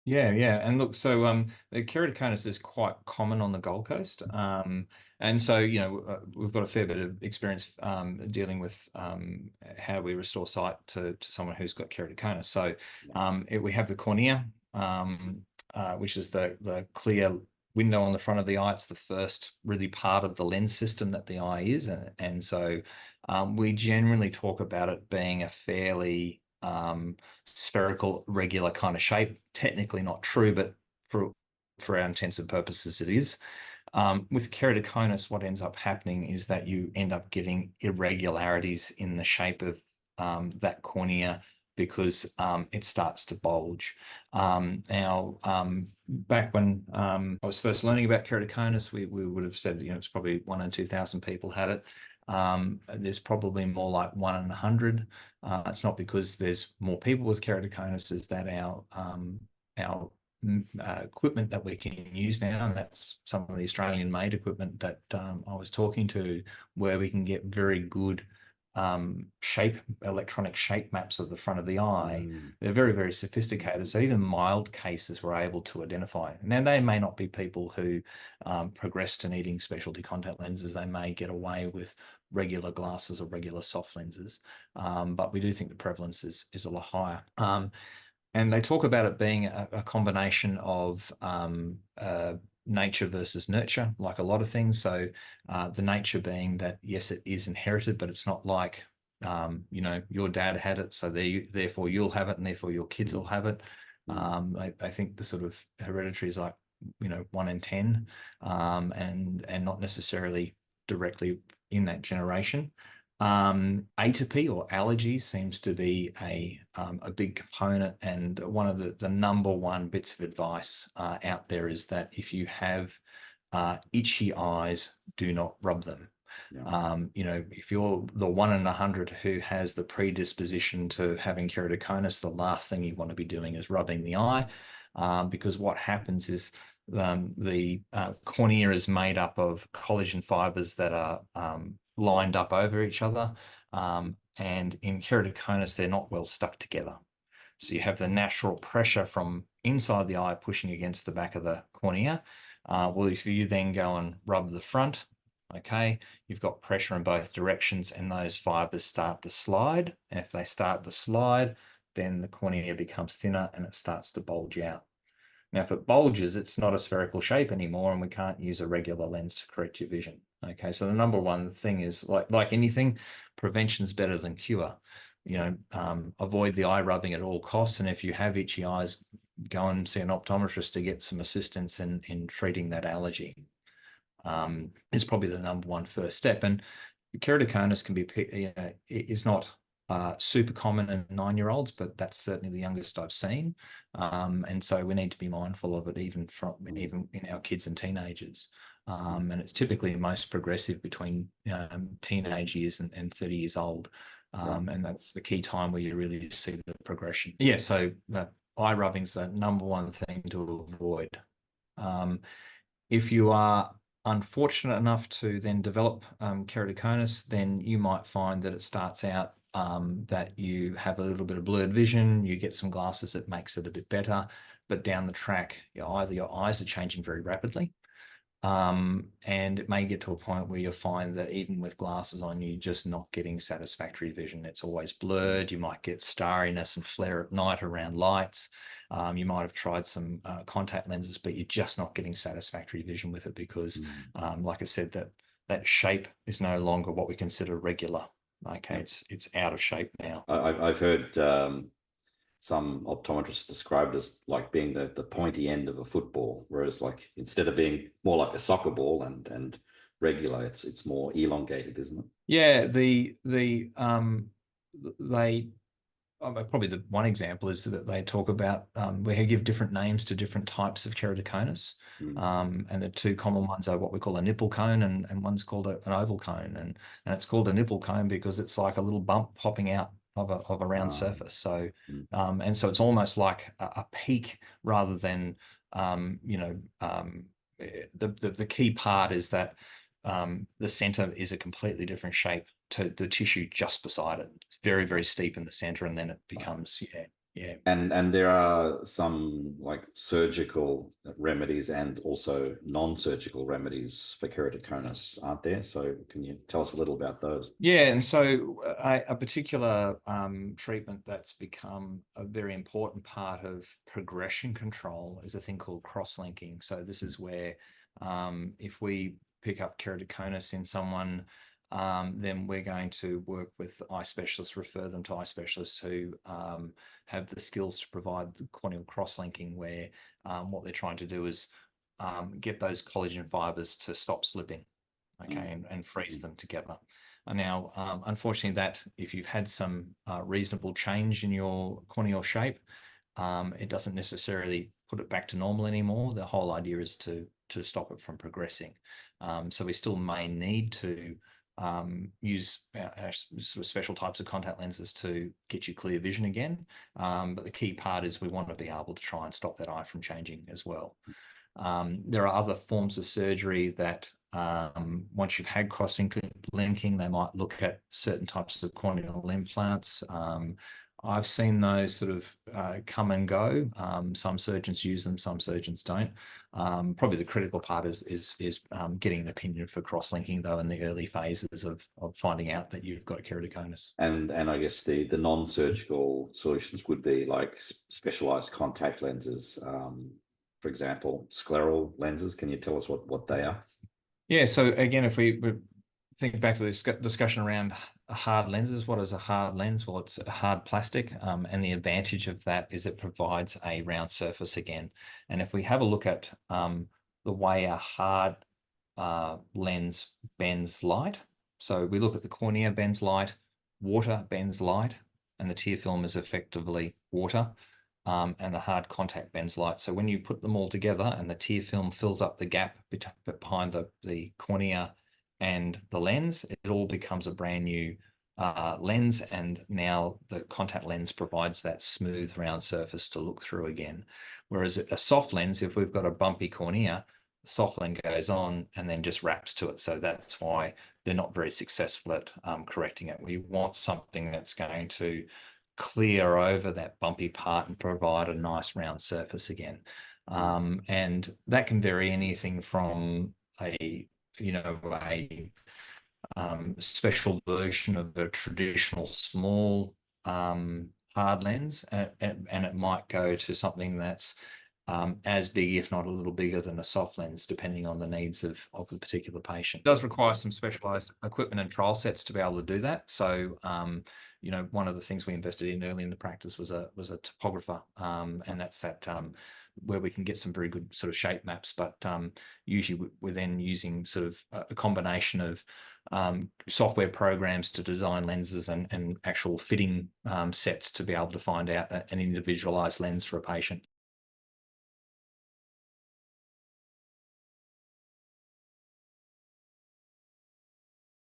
Yeah, yeah. And look, so the keratoconus is quite common on the Gold Coast. And so, we've got a fair bit of experience dealing with how we restore sight to someone who's got keratoconus. So Yeah. we have the cornea, which is the clear window on the front of the eye. It's the first really part of the lens system that the eye is. And so we generally talk about it being a fairly spherical, regular kind of shape. Technically not true, but for our intents and purposes, it is. With keratoconus, what ends up happening is that you end up getting irregularities in the shape of that cornea because it starts to bulge. Back when I was first learning about keratoconus, we would have said, it's probably 1 in 2,000 people had it. There's probably more like 1 in 100. It's not because there's more people with keratoconus, is that our equipment that we can use now, and that's some of the Australian-made equipment that I was talking to, where we can get very good electronic shape maps of the front of the eye. Mm. They're very, very sophisticated. So even mild cases we're able to identify. Now, they may not be people who progress to needing specialty contact lenses. They may get away with regular glasses or regular soft lenses. But we do think the prevalence is a lot higher. And they talk about it being a combination of nature versus nurture, like a lot of things. So the nature being that, yes, it is inherited, but it's not like, your dad had it, so therefore you'll have it, and therefore your kids will Mm. have it. Mm. I think the sort of hereditary is like, 1 in 10, and not necessarily directly in that generation. Atopy or allergy seems to be a big component, and one of the number one bits of advice out there is that if you have itchy eyes, do not rub them. Yeah. If you're the 1 in 100 who has the predisposition to having keratoconus, the last thing you want to be doing is rubbing the eye, because what happens is the cornea is made up of collagen fibers that are lined up over each other. And in keratoconus, they're not well stuck together. So you have the natural pressure from inside the eye pushing against the back of the cornea. Well, if you then go and rub the front, okay, you've got pressure in both directions, and those fibers start to slide. And if they start to slide, then the cornea becomes thinner and it starts to bulge out. Now, if it bulges, it's not a spherical shape anymore, and we can't use a regular lens to correct your vision. Okay, so the number one thing is, like anything, prevention's better than cure. Avoid the eye rubbing at all costs, and if you have itchy eyes, go and see an optometrist to get some assistance in treating that allergy. Is probably the number one first step. And keratoconus can be, it's not super common in 9-year-olds, but that's certainly the youngest I've seen. And so we need to be mindful of it Mm. even in our kids and teenagers. And it's typically most progressive between teenage years and 30 years old. Yeah. And that's the key time where you really see the progression. Yeah, so eye rubbing's the number one thing to avoid. Um, if you are unfortunate enough to then develop keratoconus, then you might find that it starts out that you have a little bit of blurred vision, you get some glasses that makes it a bit better, but down the track, either your eyes are changing very rapidly, and it may get to a point where you'll find that even with glasses on, you're just not getting satisfactory vision. It's always blurred. You might get starriness and flare at night around lights. You might have tried some contact lenses, but you're just not getting satisfactory vision with it because, Mm. like I said, that shape is no longer what we consider regular. Okay, Yeah. it's out of shape now. I've heard some optometrists describe it as like being the pointy end of a football, whereas like instead of being more like a soccer ball and regular, it's more elongated, isn't it? Yeah, they probably the one example is that they talk about we give different names to different types of keratoconus. Mm. And the two common ones are what we call a nipple cone, and one's called an oval cone. And it's called a nipple cone because it's like a little bump popping out of a round surface. So Mm. and so it's almost like a peak rather than the key part is that the center is a completely different shape to the tissue just beside it. It's very, very steep in the center, and then it Right. becomes, yeah. Yeah. And there are some like surgical remedies and also non-surgical remedies for keratoconus, aren't there? So can you tell us a little about those? Yeah, and so a particular treatment that's become a very important part of progression control is a thing called cross-linking. So this is where if we pick up keratoconus in someone, then we're going to work with eye specialists, refer them to eye specialists who have the skills to provide corneal cross-linking, where what they're trying to do is get those collagen fibers to stop slipping, okay, and freeze them together. Now, unfortunately, that if you've had some reasonable change in your corneal shape, it doesn't necessarily put it back to normal anymore. The whole idea is to stop it from progressing. So we still may need to use our sort of special types of contact lenses to get you clear vision again. But the key part is we want to be able to try and stop that eye from changing as well. There are other forms of surgery that once you've had cross-linking, they might look at certain types of corneal implants. I've seen those sort of come and go. Some surgeons use them, some surgeons don't. Probably the critical part is getting an opinion for cross-linking, though, in the early phases of finding out that you've got keratoconus. And I guess the non-surgical solutions would be like specialized contact lenses. For example, scleral lenses. Can you tell us what they are? Yeah, so again, if we think back to this discussion around hard lenses, what is a hard lens? Well, it's a hard plastic, and the advantage of that is it provides a round surface again. And if we have a look at the way a hard lens bends light, so we look at the cornea bends light, water bends light, and the tear film is effectively water. And the hard contact bends light. So when you put them all together and the tear film fills up the gap behind the cornea and the lens, it all becomes a brand new lens. And now the contact lens provides that smooth round surface to look through again. Whereas a soft lens, if we've got a bumpy cornea, the soft lens goes on and then just wraps to it. So that's why they're not very successful at correcting it. We want something that's going to clear over that bumpy part and provide a nice round surface again. And that can vary anything from a special version of a traditional small hard lens, and it might go to something that's as big, if not a little bigger than a soft lens, depending on the needs of the particular patient. It does require some specialized equipment and trial sets to be able to do that. So, one of the things we invested in early in the practice was a topographer, and that's that where we can get some very good sort of shape maps. But usually we're then using sort of a combination of software programs to design lenses and actual fitting sets to be able to find out an individualized lens for a patient.